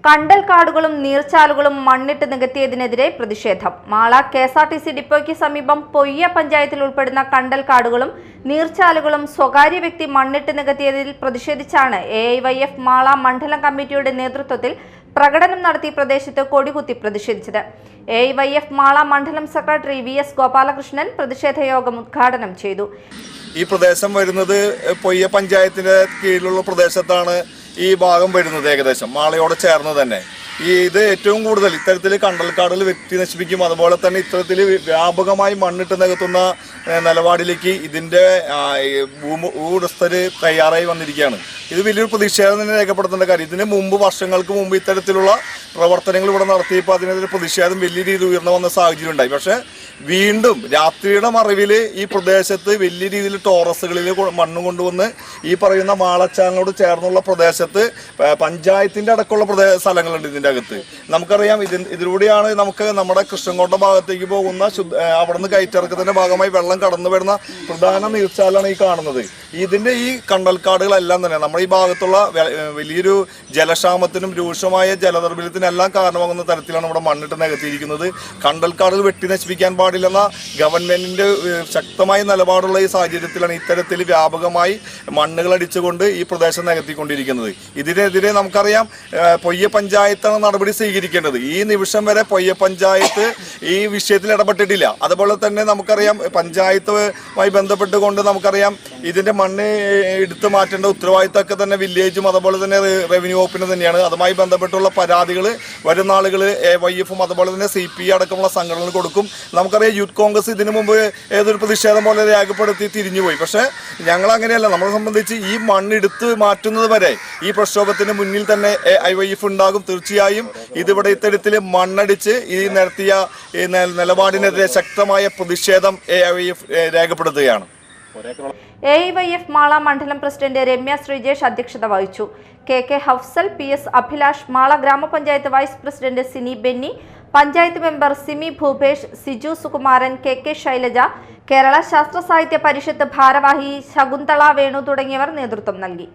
കണ്ടൽ കാടുകളും നീർച്ചാലുകളും മണ്ണിട്ട് നികത്തിയതിനെതിരെ പ്രതിഷേധം. മാള കെ.എസ്.ആർ.ടി.സി ഡിപ്പോയ്ക്ക് സമീപം പൊയ്യ പഞ്ചായത്തിൽ ഉൾപ്പെടുന്ന കണ്ടൽ കാടുകളും നീർച്ചാലുകളും സ്വകാര്യ വ്യക്തി മണ്ണിട്ട് നികത്തിയതിൽ പ്രതിഷേധിച്ചാണ് എ.ഐ.വൈ.എഫ് മാള മണ്ഡലം കമ്മിറ്റിയുടെ നേതൃത്വത്തിൽ പ്രകടനം നടത്തി പ്രദേശത്ത് കൊടികുത്തി പ്രതിഷേധിച്ചത്. എ.ഐ.വൈ.എഫ് മാള മണ്ഡലം സെക്രട്ടറി വി.എസ്. ഗോപാലകൃഷ്ണൻ പ്രതിഷേധ യോഗം ഉദ്ഘാടനം ചെയ്തു. ഈ പ്രദേശം വരുന്നത് പൊയ്യ പഞ്ചായത്തിന്റെ കീഴിലുള്ള പ്രദേശത്താണ് ഈ ഭാഗം വരുന്നത്. ഏകദേശം മാളയോട് ചേർന്ന് തന്നെ ഇത് ഏറ്റവും കൂടുതൽ ഇത്തരത്തിൽ കണ്ടൽക്കാടുകൾ വെട്ടി നശിപ്പിക്കും. അതുപോലെ തന്നെ ഇത്തരത്തിൽ വ്യാപകമായി മണ്ണിട്ട് നികത്തുന്ന നിലപാടിലേക്ക് ഇതിൻ്റെ ഭൂവുടമസ്ഥര് തയ്യാറായി വന്നിരിക്കുകയാണ്. ഇത് വലിയൊരു പ്രതിഷേധം തന്നെ രേഖപ്പെടുത്തേണ്ട കാര്യം. ഇതിന് മുമ്പ് വർഷങ്ങൾക്ക് മുമ്പ് ഇത്തരത്തിലുള്ള പ്രവർത്തനങ്ങൾ ഇവിടെ നടത്തിയപ്പോൾ അതിനെതിരെ പ്രതിഷേധം വലിയ രീതിയിൽ ഉയർന്നു വന്ന സാഹചര്യം ഉണ്ടായി. പക്ഷേ വീണ്ടും രാത്രിയുടെ മറവിൽ ഈ പ്രദേശത്ത് വലിയ രീതിയിൽ ടോറസുകളിൽ മണ്ണ് കൊണ്ടുവന്ന് ഈ പറയുന്ന മാളച്ചാലിനോട് ചേർന്നുള്ള പ്രദേശത്ത് പഞ്ചായത്തിൻ്റെ അടക്കമുള്ള സ്ഥലങ്ങളുണ്ട്. ഇതിൻ്റെ അകത്ത് നമുക്കറിയാം ഇതിലൂടെയാണ് നമുക്ക് നമ്മുടെ കൃഷ്ണൻകോട്ട ഭാഗത്തേക്ക് പോകുന്ന അവിടെ നിന്ന് കയറ്റിറക്കത്തിൻ്റെ ഭാഗമായി വെള്ളം കടന്നു വരുന്ന പ്രധാന നീർച്ചാലാണ് ഈ കാണുന്നത്. ഇതിൻ്റെ ഈ കണ്ടൽക്കാടുകളെല്ലാം തന്നെ നമ്മുടെ ഈ ഭാഗത്തുള്ള വലിയൊരു ജലക്ഷാമത്തിനും രൂക്ഷമായ ജലദൗർബല്യത്തിനെല്ലാം കാരണമാകുന്ന തരത്തിലാണ് ഇവിടെ മണ്ണിട്ട് നികത്തിയിരിക്കുന്നത്. കണ്ടൽക്കാടുകൾ വെട്ടി നശിപ്പിക്കാൻ പാടില്ലെന്ന ഗവൺമെന്റിന്റെ ശക്തമായ നിലപാടുള്ള ഈ സാഹചര്യത്തിലാണ് ഇത്തരത്തിൽ വ്യാപകമായി മണ്ണുകൾ അടിച്ചുകൊണ്ട് ഈ പ്രദേശം നികത്തിക്കൊണ്ടിരിക്കുന്നത്. ഇതിനെതിരെ നമുക്കറിയാം പൊയ്യ പഞ്ചായത്താണ് നടപടി സ്വീകരിക്കേണ്ടത്. ഈ നിമിഷം വരെ പൊയ്യ പഞ്ചായത്ത് ഈ വിഷയത്തിൽ ഇടപെട്ടിട്ടില്ല. അതുപോലെ തന്നെ നമുക്കറിയാം പഞ്ചായത്തുമായി ബന്ധപ്പെട്ടുകൊണ്ട് നമുക്കറിയാം ഇതിന്റെ മണ്ണ് എടുത്തു മാറ്റേണ്ട ഉത്തരവാദിത്തമൊക്കെ തന്നെ വില്ലേജും അതുപോലെ തന്നെ റവന്യൂ വകുപ്പിന് തന്നെയാണ്. അതുമായി ബന്ധപ്പെട്ടുള്ള പരാതികൾ വരും നാളുകൾ എ.വൈ.എഫും അതുപോലെ തന്നെ CPI അടക്കമുള്ള സംഘടനകൾ കൊടുക്കും. നമുക്കറിയാം യൂത്ത് കോൺഗ്രസ് ഇതിനു മുമ്പ് ഏതൊരു പ്രതിഷേധം പോലെ രേഖപ്പെടുത്തി തിരിഞ്ഞുപോയി. പക്ഷേ ഞങ്ങൾ അങ്ങനെയല്ല. നമ്മളെ സംബന്ധിച്ച് ഈ മണ്ണെടുത്ത് മാറ്റുന്നത് വരെ ഈ പ്രക്ഷോഭത്തിന് മുന്നിൽ തന്നെ എ.ഐ.വൈ.എഫ് ഉണ്ടാകും. തീർച്ചയായും ഇതിവിടെ ഇത്തരത്തിൽ മണ്ണടിച്ച് ഈ നടത്തിയ നിലപാടിനെതിരെ ശക്തമായ പ്രതിഷേധം എ.ഐ.വൈ.എഫ് രേഖപ്പെടുത്തുകയാണ്. എ.ഐ.വൈ.എഫ് മാള മണ്ഡലം പ്രസിഡന്റ് രമ്യ ശ്രീജേഷ് അധ്യക്ഷത വഹിച്ചു. കെ ഹഫ്സൽ, PS അഭിലാഷ്, മാള ഗ്രാമപഞ്ചായത്ത് vice president Sini Benny, panchayat member Simi Bhupesh, Siju Sukumaran, K Shailaja, Kerala Sasthra Sahithya പരിഷത്ത് ഭാരവാഹി ശകുന്തള വേണു തുടങ്ങിയവർ നേതൃത്വം നൽകി.